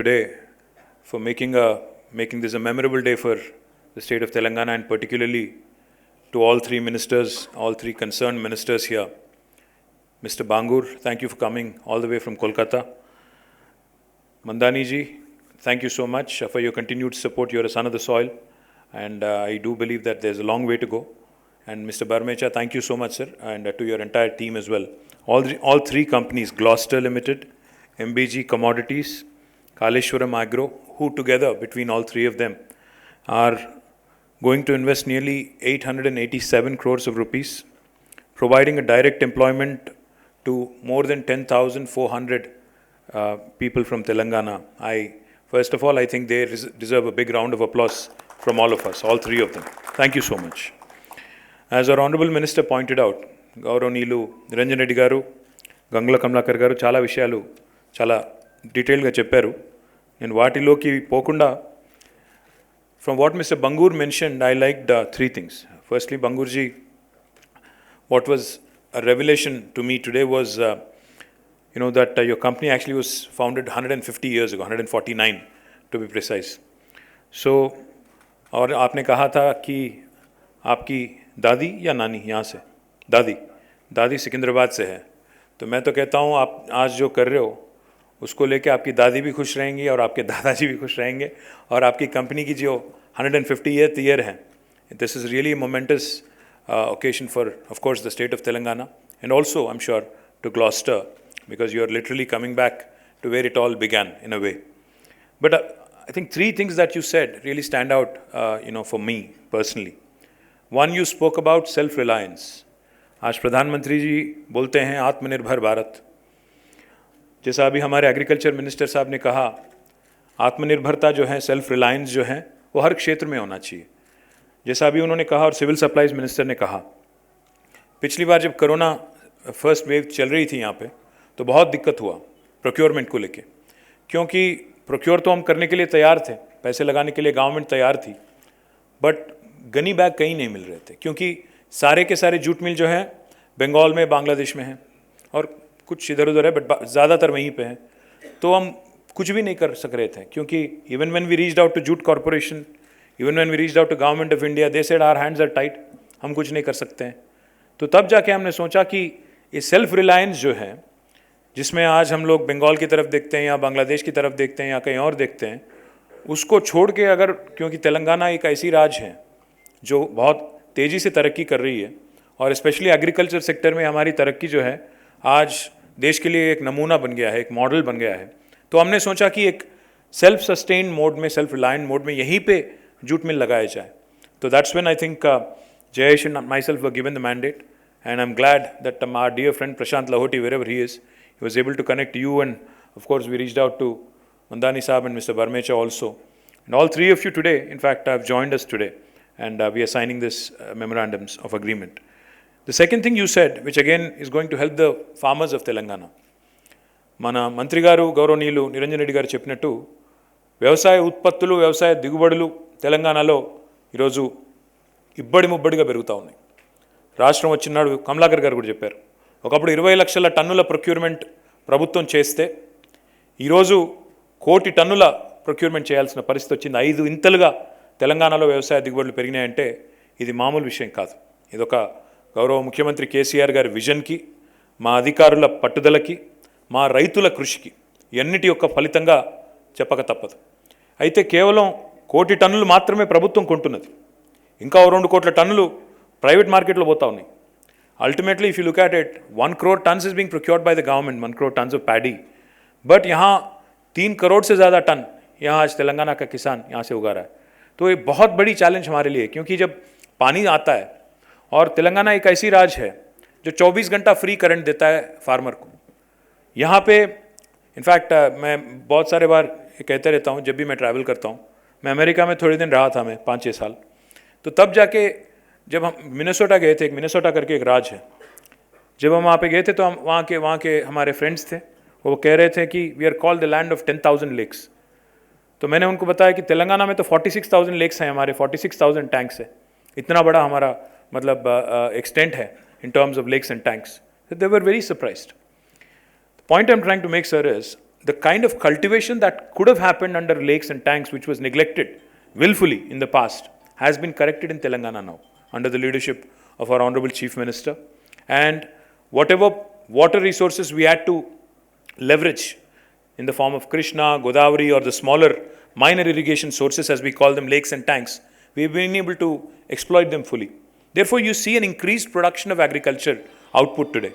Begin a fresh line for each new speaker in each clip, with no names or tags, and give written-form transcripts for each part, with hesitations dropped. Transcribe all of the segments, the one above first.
today for making this a memorable day for the state of Telangana and particularly to all three ministers, all three concerned ministers here. Mr. Bangur, thank you for coming all the way from Kolkata. Mandani ji, thank you so much for your continued support. You're a son of the soil, and I do believe that there's a long way to go. And Mr. Barmecha, thank you so much, sir, and to your entire team as well. All three companies, Gloucester Limited, MBG Commodities, Kaleshwaram Agro, who together, between all three of them, are going to invest nearly 887 crores of rupees, providing a direct employment to more than 10,400 people from Telangana. First of all, I think they deserve a big round of applause from all of us, all three of them. Thank you so much. As our Honorable Minister pointed out, Gauranilu Niranjan Reddy garu, Gangla Kamlakar garu, chala vishayalu, chala detailed ga chepparu. And vaatiloki pokunda, from what Mr. Bangur mentioned, I liked three things. Firstly, Bangurji, what was a revelation to me today was, that your company actually was founded 150 years ago, 149 to be precise. So, और आपने कहा था कि आपकी दादी या नानी यहाँ से, दादी सिकंदराबाद से है. तो मैं तो कहता हूँ आप आज जो कर रहे हो उसको लेके आपकी दादी भी खुश रहेंगी और आपके दादाजी भी खुश रहेंगे और आपकी कंपनी की जो 150th year है. This is really a momentous occasion for, of course, the state of Telangana and also, I'm sure, to Gloucester, because you are literally coming back to where it all began in a way. But I think three things that you said really stand out, for me personally. One, you spoke about self-reliance. आज प्रधानमंत्री जी बोलते हैं आत्मनिर्भर भारत. जैसा अभी हमारे agriculture minister साहब ने कहा, आत्मनिर्भरता जो है, सेल्फ रिलायंस जो है, वो हर क्षेत्र में होना चाहिए. जैसा अभी उन्होंने कहा और सिविल सप्लाईज मिनिस्टर ने कहा, पिछली बार जब कोरोना फर्स्ट वेव चल रही थी यहाँ पे, तो बहुत दिक्कत हुआ प्रोक्योरमेंट को लेके, क्योंकि प्रोक्योर तो हम करने के लिए तैयार थे, पैसे लगाने के लिए गवर्नमेंट तैयार थी, बट गनी बैग कहीं नहीं मिल रहे थे, क्योंकि सारे के सारे जूट मिल जो है बंगाल में, बांग्लादेश में हैं और कुछ इधर उधर है, बट ज़्यादातर वहीं पे हैं. तो हम कुछ भी नहीं कर सक रहे थे, क्योंकि even when we reached out to jute corporation, even when we reached out to government of India, they said our hands are tight, हम कुछ नहीं कर सकते हैं. तो तब जाके हमने सोचा कि ये सेल्फ रिलायंस जो है, जिसमें आज हम लोग बंगाल की तरफ देखते हैं या बांग्लादेश की तरफ देखते हैं या कहीं और देखते हैं, उसको छोड़ के अगर, क्योंकि तेलंगाना एक ऐसी राज्य है जो बहुत तेज़ी से तरक्की कर रही है और स्पेशली एग्रीकल्चर सेक्टर में हमारी तरक्की जो है आज देश के लिए एक नमूना बन गया है, एक मॉडल बन गया है. तो हमने सोचा कि एक सेल्फ सस्टेन मोड में, सेल्फ रिलायंट मोड में यहीं पे जूट मिल लगाया जाए. तो that's when I think Jayesh and myself were given the mandate, and I'm glad that our dear friend Prashant Lahoti, wherever he is, he was able to connect you, and of course we reached out to Mandani Saab and Mr. Barmecha also. And all three of you today, in fact, have joined us today, and we are signing this memorandums of agreement. The second thing you said, which again is going to help the farmers of Telangana, mana మంత్రి గారు గౌరవనీయులు నిరంజన్ రెడ్డి గారు చెప్పినట్టు వ్యవసాయ ఉత్పత్తులు, వ్యవసాయ దిగుబడులు తెలంగాణలో ఈరోజు ఇబ్బడి ముబ్బడిగా పెరుగుతూ ఉన్నాయి. రాష్ట్రం వచ్చినాడు కమలాకర్ గారు కూడా చెప్పారు, ఒకప్పుడు 20 లక్షల టన్నుల ప్రొక్యూర్మెంట్ ప్రభుత్వం చేస్తే ఈరోజు 1 కోటి టన్నుల ప్రొక్యూర్మెంట్ చేయాల్సిన పరిస్థితి వచ్చింది. 5 ఇంతలుగా తెలంగాణలో వ్యవసాయ దిగుబడులు పెరిగినాయంటే ఇది మామూలు విషయం కాదు. ఇదొక గౌరవ ముఖ్యమంత్రి కేసీఆర్ గారి విజన్కి, మా అధికారుల పట్టుదలకి, మా రైతుల కృషికి ఎన్నిటి యొక్క ఫలితంగా చెప్పక తప్పదు. అయితే కేవలం 1 కోటి టన్నులు మాత్రమే ప్రభుత్వం కొంటున్నది, ఇంకా 2 కోట్ల టన్నులు ప్రైవేట్ మార్కెట్లో పోతా ఉన్నాయి. Ultimately if you look at it, 1 crore tons is being procured by the government, 1 crore tons of paddy, but यहाँ 3 करोड़ से ज़्यादा टन यहाँ आज तेलंगाना का किसान यहाँ से उगा रहा है. तो ये बहुत बड़ी चैलेंज हमारे लिए, क्योंकि जब पानी आता है और तेलंगाना एक ऐसी राज्य है जो 24 घंटा फ्री करंट देता है फार्मर को. यहाँ पे इनफैक्ट मैं बहुत सारे बार कहते रहता हूँ, जब भी मैं ट्रैवल करता हूँ, मैं अमेरिका में थोड़े दिन रहा था, मैं 5-6 साल. तो तब जाके जब हम मिनेसोटा गए थे, एक मिनेसोटा करके एक राज्य है, जब हम वहाँ पे गए थे तो हम वहाँ के हमारे फ्रेंड्स थे, वो कह रहे थे कि we are called the land of 10,000 lakes. तो मैंने उनको बताया कि तेलंगाना में तो 46,000 लेक्स हैं, हमारे 46,000 टैंक्स है, इतना बड़ा हमारा मतलब एक्सटेंट है in terms of lakes and tanks. They were very surprised. The point I'm trying to make, sir, is the kind of cultivation that could have happened under lakes and tanks, which was neglected willfully in the past, has been corrected in Telangana now under the leadership of our Honorable Chief Minister. And whatever water resources we had to leverage in the form of Krishna, Godavari, or the smaller minor irrigation sources, as we call them, lakes and tanks, we've been able to exploit them fully. Therefore, you see an increased production of agriculture output today.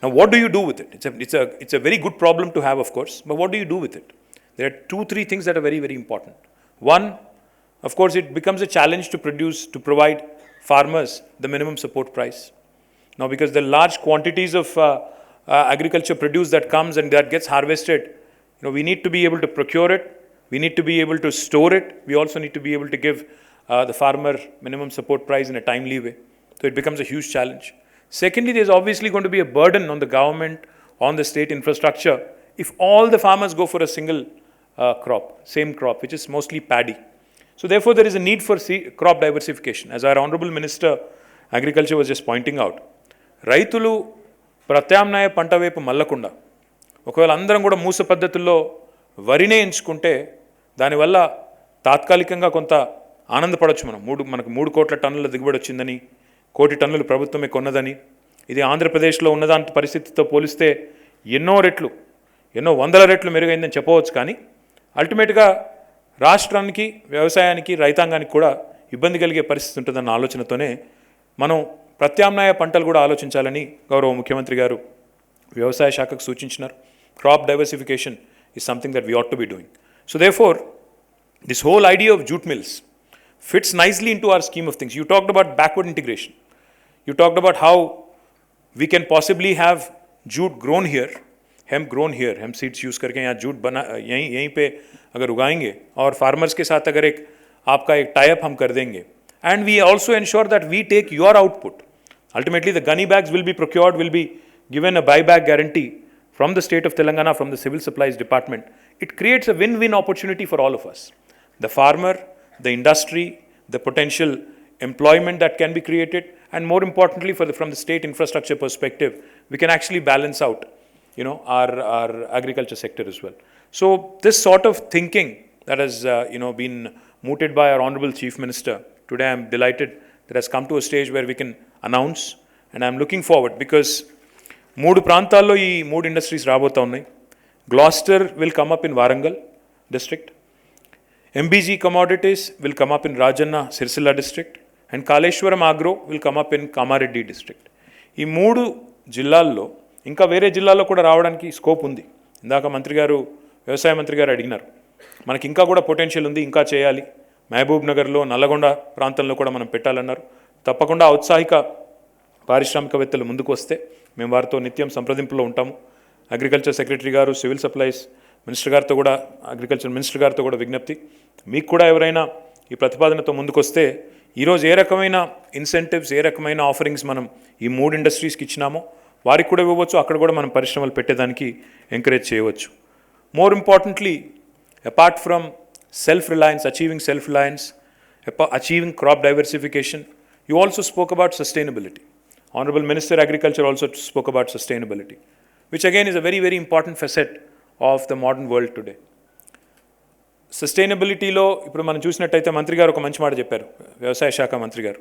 Now, what do you do with it? It's a very good problem to have, of course, but what do you do with it? There are 2-3 things that are very, very important. One, of course, it becomes a challenge to provide farmers the minimum support price. Now, because the large quantities of agriculture produce that comes and that gets harvested, we need to be able to procure it. We need to be able to store it. We also need to be able to give the farmer minimum support price in a timely way. So it becomes a huge challenge. Secondly, there's obviously going to be a burden on the government, on the state infrastructure, if all the farmers go for a single same crop, which is mostly paddy. So therefore, there is a need for crop diversification. As our Honorable Minister, Agriculture was just pointing out, రైతులు ప్రత్యామ్నాయ పంట వైపు మల్లకుండా ఒకవేళ అందరం కూడా మూస పద్ధతుల్లో వరినే ఎంచుకుంటే దానివల్ల తాత్కాలికంగా కొంత ఆనందపడవచ్చు. మనకు 3 కోట్ల టన్నుల దిగుబడి వచ్చిందని, 1 కోటి టన్నులు ప్రభుత్వమే కొన్నదని, ఇది ఆంధ్రప్రదేశ్లో ఉన్నదాని పరిస్థితితో పోలిస్తే ఎన్నో వందల రెట్లు మెరుగైందని చెప్పవచ్చు. కానీ అల్టిమేట్గా రాష్ట్రానికి, వ్యవసాయానికి, రైతాంగానికి కూడా ఇబ్బంది కలిగే పరిస్థితి ఉంటుందన్న ఆలోచనతోనే మనం ప్రత్యామ్నాయ పంటలు కూడా ఆలోచించాలని గౌరవ ముఖ్యమంత్రి గారు వ్యవసాయ శాఖకు సూచించినారు. Crop diversification is something that we ought to be doing. So therefore, this whole idea of jute mills fits nicely into our scheme of things. You talked about backward integration. You talked about how we can possibly have jute grown here, hemp grown here, hemp seeds use करके यहाँ jute बना यहीं पे अगर उगाएंगे और farmers के साथ अगर आपका एक tie-up हम कर देंगे, and we also ensure that we take your output. Ultimately, the gunny bags will be procured, will be given a buyback guarantee from the state of Telangana, from the Civil Supplies Department. It creates a win-win opportunity for all of us. The farmer, the industry, the potential employment that can be created, and more importantly, from the state infrastructure perspective, we can actually balance out, our agriculture sector as well. So this sort of thinking that has, been mooted by our Honorable Chief Minister, today I am delighted that has come to a stage where we can announce, and I am looking forward because 3 ప్రాంతాల్లో ఈ 3 industries రాబోతా ఉన్నాయి. Glaster will come up in Warangal district, MBG commodities will come up in Rajanna Sircilla district, and Kaleshwaram agro will come up in Kamareddy district. ఈ 3 జిల్లాల్లో ఇంకా వేరే జిల్లాల్లో కూడా రావడానికి స్కోప్ ఉంది. ఇందాక వ్యవసాయ మంత్రి గారు అడిగినారు, మనకి ఇంకా కూడా పొటెన్షియల్ ఉంది, ఇంకా చేయాలి. మహబూబ్ నగర్లో, నల్లగొండ ప్రాంతంలో కూడా మనం పెట్టాలన్నారు. తప్పకుండా ఔత్సాహిక పారిశ్రామికవేత్తలు ముందుకు వస్తే మేము వారితో నిత్యం సంప్రదింపులో ఉంటాము. అగ్రికల్చర్ సెక్రటరీ గారు, సివిల్ సప్లైస్ మినిస్టర్ గారితో కూడా, అగ్రికల్చర్ మినిస్టర్ గారితో కూడా విజ్ఞప్తి, మీకు కూడా ఎవరైనా ఈ ప్రతిపాదనతో ముందుకు వస్తే ఈరోజు ఏ రకమైన ఇన్సెంటివ్స్, ఏ రకమైన ఆఫరింగ్స్ మనం ఈ 3 ఇండస్ట్రీస్కి ఇచ్చినామో వారికి కూడా ఇవ్వవచ్చు. అక్కడ కూడా మనం పరిశ్రమలు పెట్టేదానికి ఎంకరేజ్ చేయవచ్చు. More importantly, apart from self-reliance, achieving crop diversification, you also spoke about sustainability. Honorable Minister Agriculture also spoke about sustainability, which again is a very, very important facet of the modern world today. Sustainability-lo, ఇప్పుడు మనం చూసినట్టయితే మంత్రి గారు ఒక మంచి మాట చెప్పారు, వ్యవసాయ శాఖ మంత్రి గారు.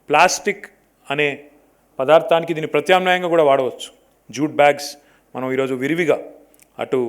ప్లాస్టిక్ అనే పదార్థానికి దీన్ని ప్రత్యామ్నాయంగా కూడా వాడవచ్చు. జూట్ బ్యాగ్స్ మనం ఈరోజు విరివిగా అటు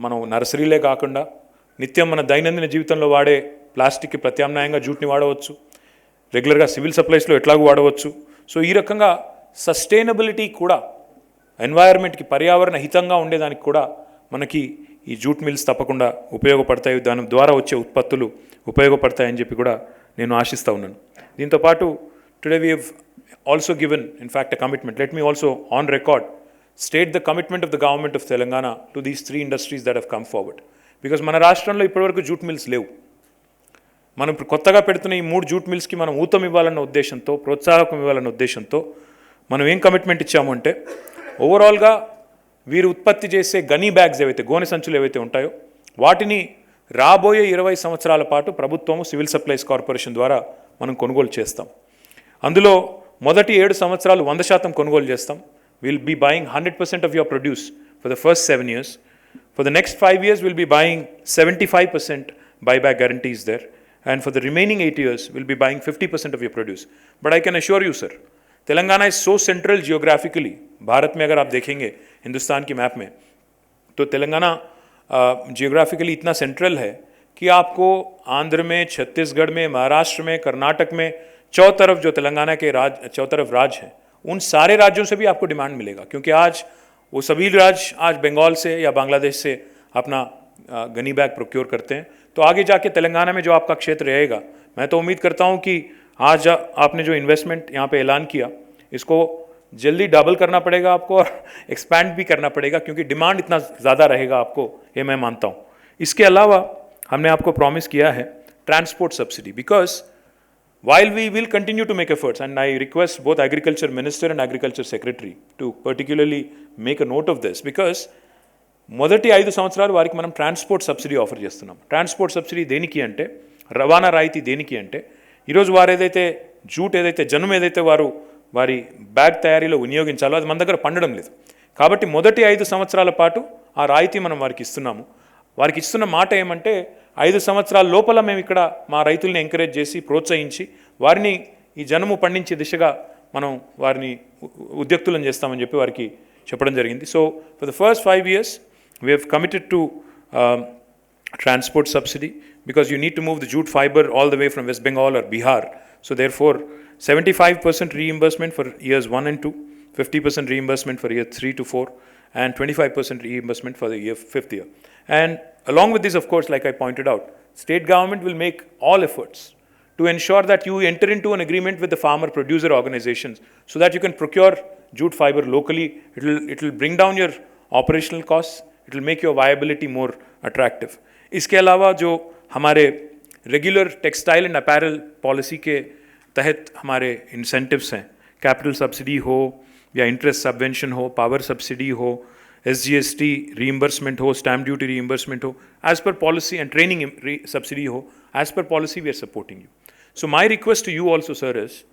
మనం నర్సరీలే కాకుండా నిత్యం మన దైనందిన జీవితంలో వాడే ప్లాస్టిక్కి ప్రత్యామ్నాయంగా జూట్ని వాడవచ్చు. రెగ్యులర్గా సివిల్ సప్లైస్లో ఎట్లాగూ వాడవచ్చు. సో ఈ రకంగా సస్టైనబిలిటీ కూడా, ఎన్వైరన్మెంట్కి, పర్యావరణ హితంగా ఉండేదానికి కూడా మనకి ఈ జూట్ మిల్స్ తప్పకుండా ఉపయోగపడతాయి. దాని ద్వారా వచ్చే ఉత్పత్తులు ఉపయోగపడతాయని చెప్పి కూడా నేను ఆశిస్తూ ఉన్నాను. దీంతోపాటు today we have also given in fact a commitment. Let me also on record state the commitment of the government of Telangana to these 3 industries that have come forward. Because మన రాష్ట్రంలో ఇప్పటివరకు జూట్ మిల్స్ లేవు. మనం ఇప్పుడు కొత్తగా పెడుతున్న ఈ 3 జూట్ మిల్స్కి మనం ఊతం ఇవ్వాలన్న ఉద్దేశంతో, ప్రోత్సాహకం ఇవ్వాలన్న ఉద్దేశంతో మనం ఏం కమిట్మెంట్ ఇచ్చాము అంటే, ఓవరాల్గా వీరు ఉత్పత్తి చేసే గనీ బ్యాగ్స్ ఏవైతే, గోనె సంచులు ఏవైతే ఉంటాయో వాటిని రాబోయే 20 సంవత్సరాల పాటు ప్రభుత్వము, సివిల్ సప్లైస్ కార్పొరేషన్ ద్వారా మనం కొనుగోలు చేస్తాం. అందులో మొదటి 7 సంవత్సరాలు 100% కొనుగోలు చేస్తాం. Will be buying 100% of your produce for the first 7 years. For the next 5 years, we'll be buying 75% buyback guarantees there. And for the remaining 8 years, we'll be buying 50% of your produce. But I can assure you, sir, Telangana is so central geographically. Bharat में अगर आप देखेंगे हिंदुस्तान की map में, तो Telangana geographically इतना central है कि आपको आंध्र में, छत्तीसगढ़ में, महाराष्ट्र में, कर्नाटक में, चौतरफ जो तेलंगाना के चौतरफ राज्य हैं, उन सारे राज्यों से भी आपको डिमांड मिलेगा, क्योंकि आज वो सभी राज्य आज बंगाल से या बांग्लादेश से अपना गनी बैग प्रोक्योर करते हैं। तो आगे जाके तेलंगाना में जो आपका क्षेत्र रहेगा, मैं तो उम्मीद करता हूं कि आज आपने जो इन्वेस्टमेंट यहाँ पे ऐलान किया, इसको जल्दी डबल करना पड़ेगा आपको और एक्सपैंड भी करना पड़ेगा, क्योंकि डिमांड इतना ज़्यादा रहेगा आपको, ये मैं मानता हूँ। इसके अलावा हमने आपको प्रॉमिस किया है transport subsidy, because while we will continue to make efforts, and I request both Agriculture Minister and Agriculture Secretary to particularly make a note of this, because మొదటి 5 సంవత్సరాలు వారికి మనం ట్రాన్స్పోర్ట్ సబ్సిడీ ఆఫర్ చేస్తున్నాం. Transport subsidy దేనికి అంటే, రవాణా రాయితీ దేనికి అంటే, ఈరోజు వారు ఏదైతే జూట్ ఏదైతే జనుము ఏదైతే వారి బ్యాగ్ తయారీలో వినియోగించాలో అది మన దగ్గర పండడం లేదు. కాబట్టి మొదటి 5 సంవత్సరాల పాటు ఆ రాయితీ మనం వారికి ఇస్తున్నాము. వారికి ఇస్తున్న మాట ఏమంటే, 5 సంవత్సరాల లోపల మేము ఇక్కడ మా రైతుల్ని ఎంకరేజ్ చేసి ప్రోత్సహించి వారిని ఈ జనుము పండించే దిశగా మనం వారిని ఉద్యుక్తులను చేస్తామని చెప్పి వారికి చెప్పడం జరిగింది. So for the first 5 years we have committed to transport subsidy, because you need to move the jute fiber all the way from West Bengal or Bihar. So therefore 75% reimbursement for years 1 and 2, 50% reimbursement for year 3 to 4, and 25% reimbursement for the 5th year. And along with this, of course, like I pointed out, state government will make all efforts to ensure that you enter into an agreement with the farmer producer organizations so that you can procure jute fiber locally. It will bring down your operational costs. It will make your viability more attractive. इसके अलावा जो हमारे regular textile and apparel policy के तहत हमारे incentives हैं, capital subsidy हो या इंटरेस्ट सबवेंशन हो, पावर सब्सिडी हो, SGST reimbursement हो, stamp duty reimbursement हो, as per policy, and training subsidy हो, as per policy we are supporting you. So my request to you also, sir, is,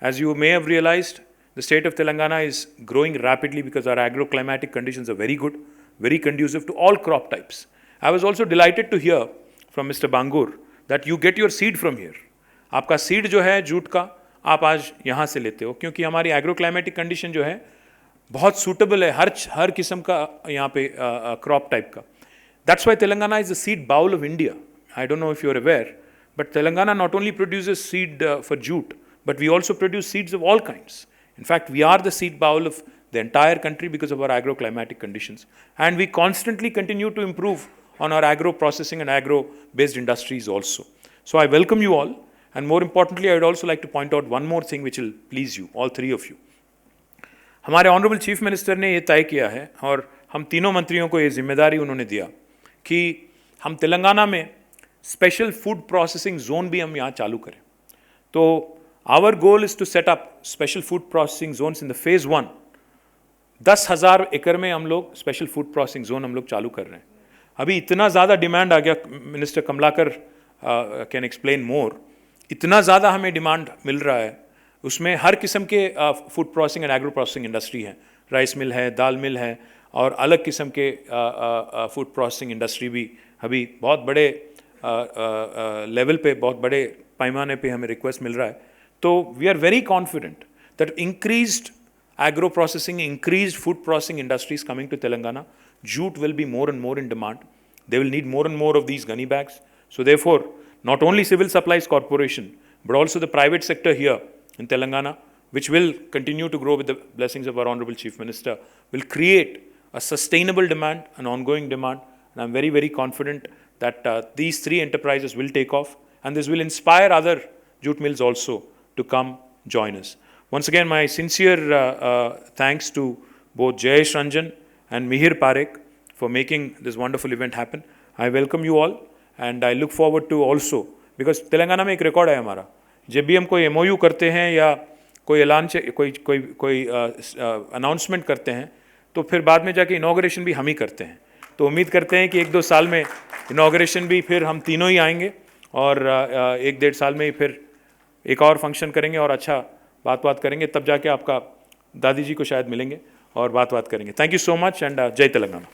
as you may have realized, the state of Telangana is growing rapidly because our agroclimatic conditions are very good, very conducive to all crop types. I was also delighted to hear from Mr. Bangur that you get your seed from here. आपका seed जो है jute का आप आज यहाँ से लेते हो, क्योंकि हमारी एग्रोक्लाइमेटिक कंडीशन जो है बहुत सूटेबल है हर किस्म का यहाँ पे क्रॉप टाइप का. That's why Telangana is the seed bowl of India. I don't know if you are aware, but Telangana not only produces seed for jute, but we also produce seeds of all kinds. In fact, we are the seed bowl of the entire country because of our agroclimatic conditions. And we constantly continue to improve on our agro-processing and agro-based industries also. So I welcome you all. And more importantly, I would also like to point out one more thing which will please you, all three of you. हमारे honourable chief minister ने ये तय किया है, और हम तीनों मंत्रियों को ये जिम्मेदारी उन्होंने दिया कि हम तेलंगाना में स्पेशल फूड प्रोसेसिंग जोन भी हम यहाँ चालू करें. तो our goal is to set up special food processing zones in the phase 1. 10,000 एकड़ में हम लोग स्पेशल फूड प्रोसेसिंग जोन हम लोग चालू कर रहे हैं. अभी इतना ज़्यादा डिमांड आ गया, मिनिस्टर कमलाकर कैन एक्सप्लेन मोर. इतना ज़्यादा हमें डिमांड मिल रहा है, उसमें हर किस्म के food processing and agro processing industry है. राइस मिल है, दाल मिल है, और अलग किस्म के फूड प्रोसेसिंग इंडस्ट्री भी अभी बहुत बड़े लेवल पे, बहुत बड़े पैमाने पे हमें रिक्वेस्ट मिल रहा है. So we are very confident that increased agro processing, increased food processing industries coming to Telangana, jute will be more and more in demand. They will need more and more of these gunny bags. So therefore, not only Civil Supplies Corporation, but also the private sector here in Telangana, which will continue to grow with the blessings of our Honorable Chief Minister, will create a sustainable demand, an ongoing demand. And I'm very, very confident that these three enterprises will take off, and this will inspire other jute mills also to come join us. Once again, my sincere thanks to both Jayesh Ranjan and Mihir Parekh for making this wonderful event happen. I welcome you all, and I look forward to also, because Telangana में एक record है हमारा, जब भी हम कोई MOU करते हैं या कोई ऐलान कोई अनाउंसमेंट करते हैं, तो फिर बाद में जाके इनॉग्रेशन भी हम ही करते हैं. तो उम्मीद करते हैं कि 1-2 साल में इनॉग्रेशन भी फिर हम तीनों ही आएंगे, और 1-1.5 साल में ही फिर एक और फंक्शन करेंगे और अच्छा बात करेंगे. तब जाके आपका दादी जी को शायद मिलेंगे और बात करेंगे. Thank you so much, and जय तेलंगाना.